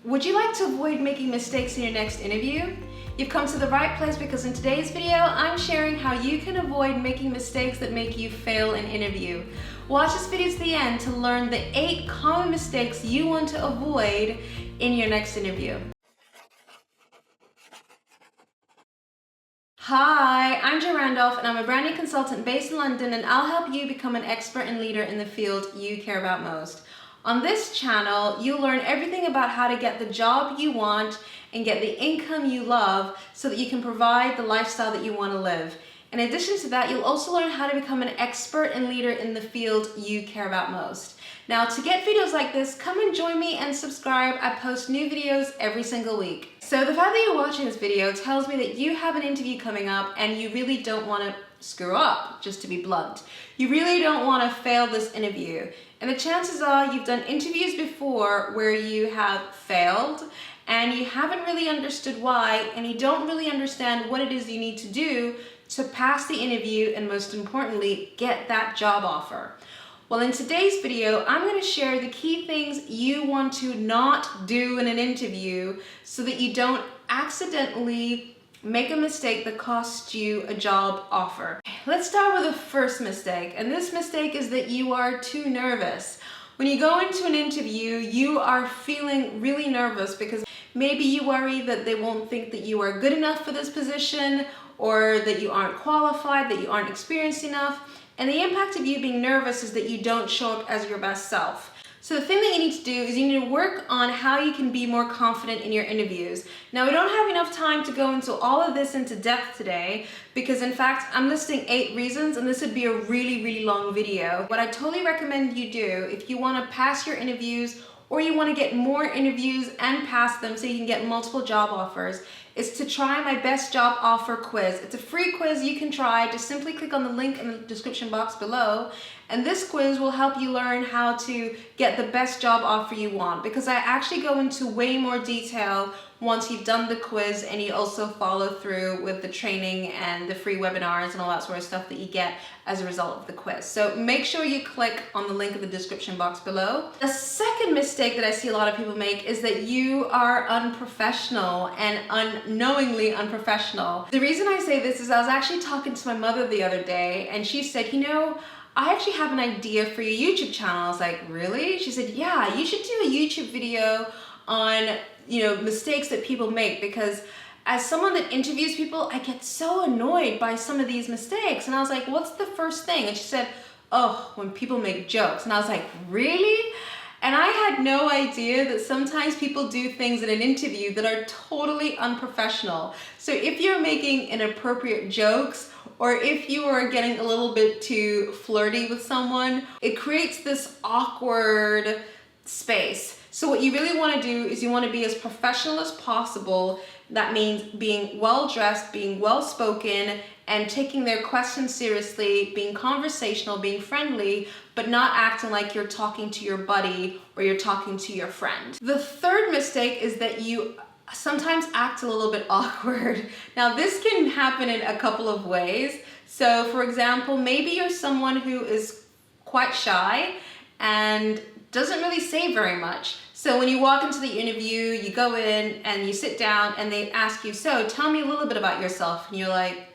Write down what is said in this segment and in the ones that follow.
Would you like to avoid making mistakes in your next interview? You've come to the right place because in today's video, I'm sharing how you can avoid making mistakes that make you fail an interview. Watch this video to the end to learn the 8 common mistakes you want to avoid in your next interview. Hi, I'm Jo Randolph and I'm a branding consultant based in London, and I'll help you become an expert and leader in the field you care about most. On this channel, you'll learn everything about how to get the job you want and get the income you love so that you can provide the lifestyle that you want to live. In addition to that, you'll also learn how to become an expert and leader in the field you care about most. Now, to get videos like this, come and join me and subscribe. I post new videos every single week. So the fact that you're watching this video tells me that you have an interview coming up and you really don't want to screw up, just to be blunt. You really don't want to fail this interview. And the chances are you've done interviews before where you have failed and you haven't really understood why, and you don't really understand what it is you need to do to pass the interview and, most importantly, get that job offer. Well, in today's video, I'm going to share the key things you want to not do in an interview so that you don't accidentally make a mistake that costs you a job offer. Let's start with the first mistake, and this mistake is that you are too nervous. When you go into an interview, you are feeling really nervous because maybe you worry that they won't think that you are good enough for this position, or that you aren't qualified, that you aren't experienced enough. And the impact of you being nervous is that you don't show up as your best self. So the thing that you need to do is you need to work on how you can be more confident in your interviews. Now, we don't have enough time to go into all of this into depth today because, in fact, I'm listing 8 reasons, and this would be a really, really long video. What I totally recommend you do if you want to pass your interviews or you want to get more interviews and pass them so you can get multiple job offers, is to try my best job offer quiz. It's a free quiz you can try. Just simply click on the link in the description box below, and this quiz will help you learn how to get the best job offer you want, because I actually go into way more detail once you've done the quiz and you also follow through with the training and the free webinars and all that sort of stuff that you get as a result of the quiz. So make sure you click on the link in the description box below. The second mistake that I see a lot of people make is that you are unprofessional and unknowingly unprofessional. The reason I say this is I was actually talking to my mother the other day, and she said, you know, I actually have an idea for your YouTube channel. I was like, really? She said, yeah, you should do a YouTube video on, mistakes that people make, because as someone that interviews people, I get so annoyed by some of these mistakes. And I was like, what's the first thing? And she said, oh, when people make jokes. And I was like, really? And I had no idea that sometimes people do things in an interview that are totally unprofessional. So if you're making inappropriate jokes, or if you are getting a little bit too flirty with someone, it creates this awkward space. So what you really want to do is you want to be as professional as possible. That means being well-dressed, being well-spoken, and taking their questions seriously, being conversational, being friendly, but not acting like you're talking to your buddy or you're talking to your friend. The third mistake is that you sometimes act a little bit awkward. Now, this can happen in a couple of ways. So, for example, maybe you're someone who is quite shy and doesn't really say very much. So when you walk into the interview, you go in and you sit down and they ask you, so tell me a little bit about yourself. And you're like,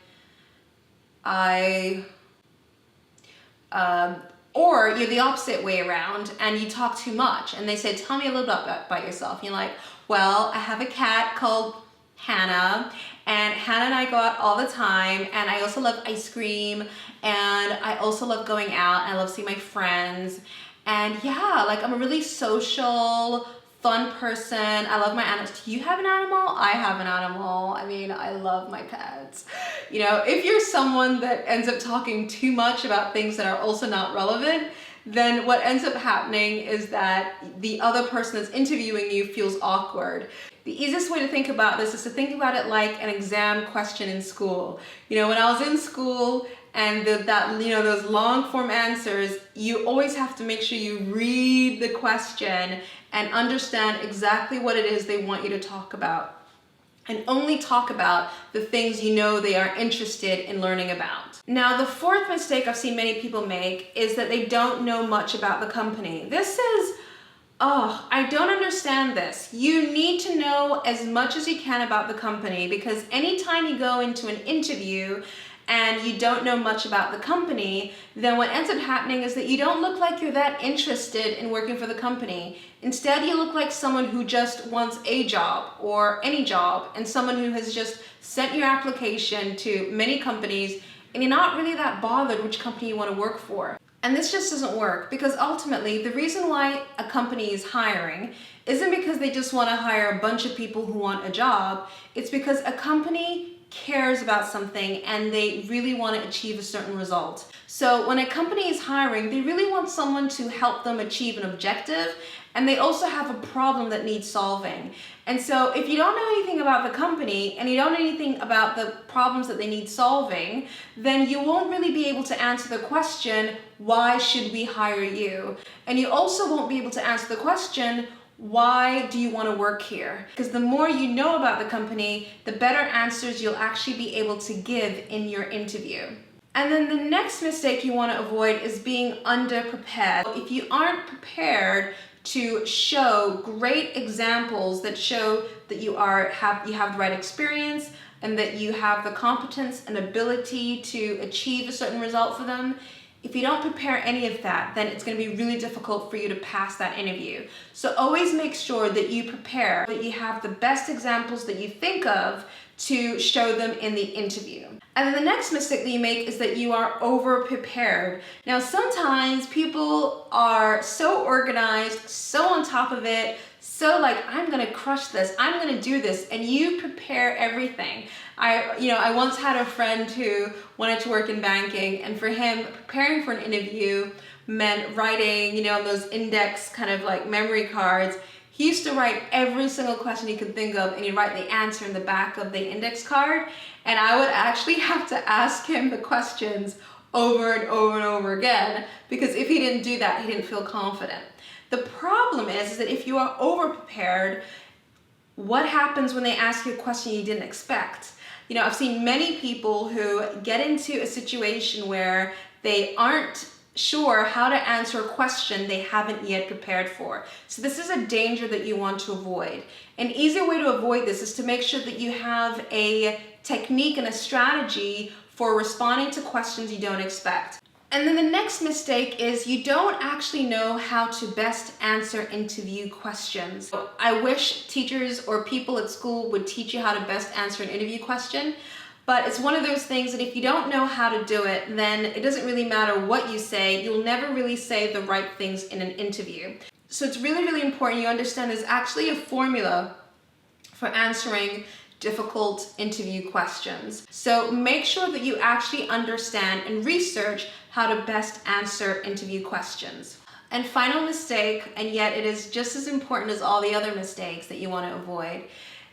or you're the opposite way around and you talk too much and they say, tell me a little bit about yourself. And you're like, well, I have a cat called Hannah, and Hannah and I go out all the time, and I also love ice cream, and I also love going out, and I love seeing my friends. And yeah, like I'm a really social, fun person. I love my animals. Do you have an animal? I have an animal. I mean, I love my pets. If you're someone that ends up talking too much about things that are also not relevant, then what ends up happening is that the other person that's interviewing you feels awkward. The easiest way to think about this is to think about it like an exam question in school. When I was in school and those long form answers, you always have to make sure you read the question and understand exactly what it is they want you to talk about. And only talk about the things they are interested in learning about. Now, the fourth mistake I've seen many people make is that they don't know much about the company. This is Oh, I don't understand this. You need to know as much as you can about the company, because anytime you go into an interview and you don't know much about the company, then what ends up happening is that you don't look like you're that interested in working for the company. Instead, you look like someone who just wants a job or any job, and someone who has just sent your application to many companies and you're not really that bothered which company you want to work for. And this just doesn't work, because ultimately the reason why a company is hiring isn't because they just want to hire a bunch of people who want a job. It's because a company cares about something and they really want to achieve a certain result. So when a company is hiring, they really want someone to help them achieve an objective, and they also have a problem that needs solving. And so if you don't know anything about the company and you don't know anything about the problems that they need solving, then you won't really be able to answer the question, why should we hire you? And you also won't be able to answer the question, why do you want to work here? Because the more you know about the company, the better answers you'll actually be able to give in your interview. And then the next mistake you want to avoid is being underprepared. If you aren't prepared to show great examples that show that you have the right experience and that you have the competence and ability to achieve a certain result for them, if you don't prepare any of that, then it's going to be really difficult for you to pass that interview. So always make sure that you prepare, that you have the best examples that you think of to show them in the interview. And then the next mistake that you make is that you are over-prepared. Now, sometimes people are so organized, so on top of it, so like, I'm gonna crush this, I'm gonna do this, and you prepare everything. I once had a friend who wanted to work in banking, and for him, preparing for an interview meant writing, on those index kind of like memory cards. He used to write every single question he could think of, and he'd write the answer in the back of the index card. And I would actually have to ask him the questions over and over and over again, because if he didn't do that, he didn't feel confident. The problem is that if you are over-prepared, what happens when they ask you a question you didn't expect? I've seen many people who get into a situation where they aren't sure how to answer a question they haven't yet prepared for. So this is a danger that you want to avoid. An easy way to avoid this is to make sure that you have a technique and a strategy for responding to questions you don't expect. And then the next mistake is you don't actually know how to best answer interview questions. I wish teachers or people at school would teach you how to best answer an interview question. But it's one of those things that if you don't know how to do it, then it doesn't really matter what you say. You'll never really say the right things in an interview. So it's really, really important you understand there's actually a formula for answering difficult interview questions. So make sure that you actually understand and research how to best answer interview questions. And final mistake, and yet it is just as important as all the other mistakes that you want to avoid,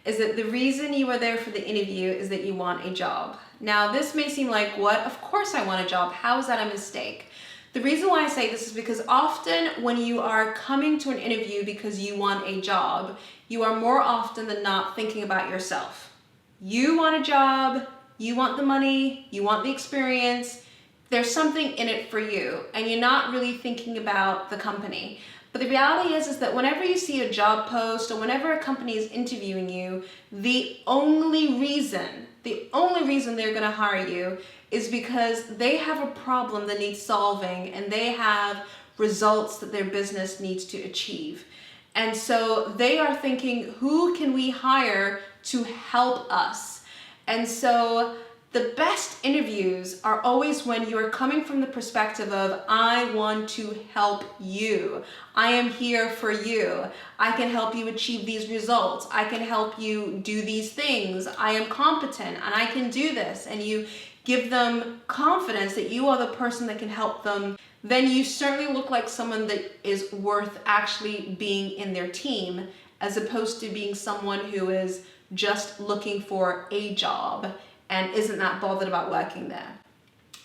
is that the reason you are there for the interview is that you want a job. Now, this may seem like, what? Of course I want a job. How is that a mistake? The reason why I say this is because often when you are coming to an interview because you want a job, you are more often than not thinking about yourself. You want a job, you want the money, you want the experience, there's something in it for you, and you're not really thinking about the company. But the reality is that whenever you see a job post or whenever a company is interviewing you, the only reason they're gonna hire you is because they have a problem that needs solving and they have results that their business needs to achieve. And so they are thinking, who can we hire to help us? And so the best interviews are always when you're coming from the perspective of, I want to help you. I am here for you. I can help you achieve these results. I can help you do these things. I am competent and I can do this. And you give them confidence that you are the person that can help them. Then you certainly look like someone that is worth actually being in their team, as opposed to being someone who is just looking for a job and isn't that bothered about working there.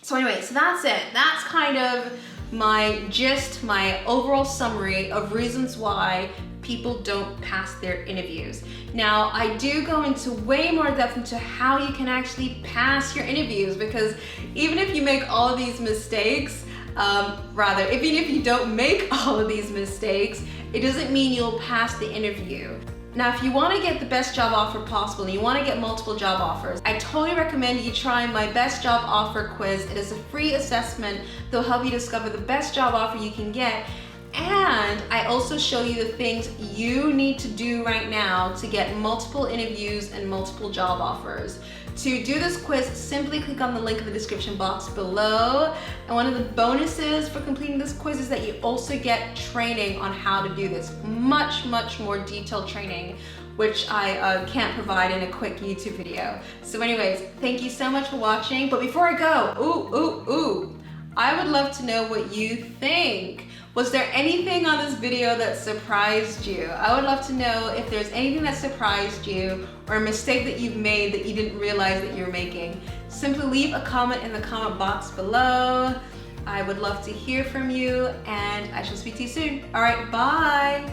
So anyway, so that's it. That's kind of my gist, my overall summary of reasons why people don't pass their interviews. Now, I do go into way more depth into how you can actually pass your interviews, because even if you make all of these mistakes, even if you don't make all of these mistakes it doesn't mean you'll pass the interview. Now, if you want to get the best job offer possible and you want to get multiple job offers, I totally recommend you try my best job offer quiz. It is a free assessment that will help you discover the best job offer you can get. And I also show you the things you need to do right now to get multiple interviews and multiple job offers. To do this quiz, simply click on the link in the description box below. And one of the bonuses for completing this quiz is that you also get training on how to do this. Much more detailed training, which I can't provide in a quick YouTube video. So anyways, thank you so much for watching. But before I go, I would love to know what you think. Was there anything on this video that surprised you? I would love to know if there's anything that surprised you or a mistake that you've made that you didn't realize that you're making. Simply leave a comment in the comment box below. I would love to hear from you, and I shall speak to you soon. All right, bye.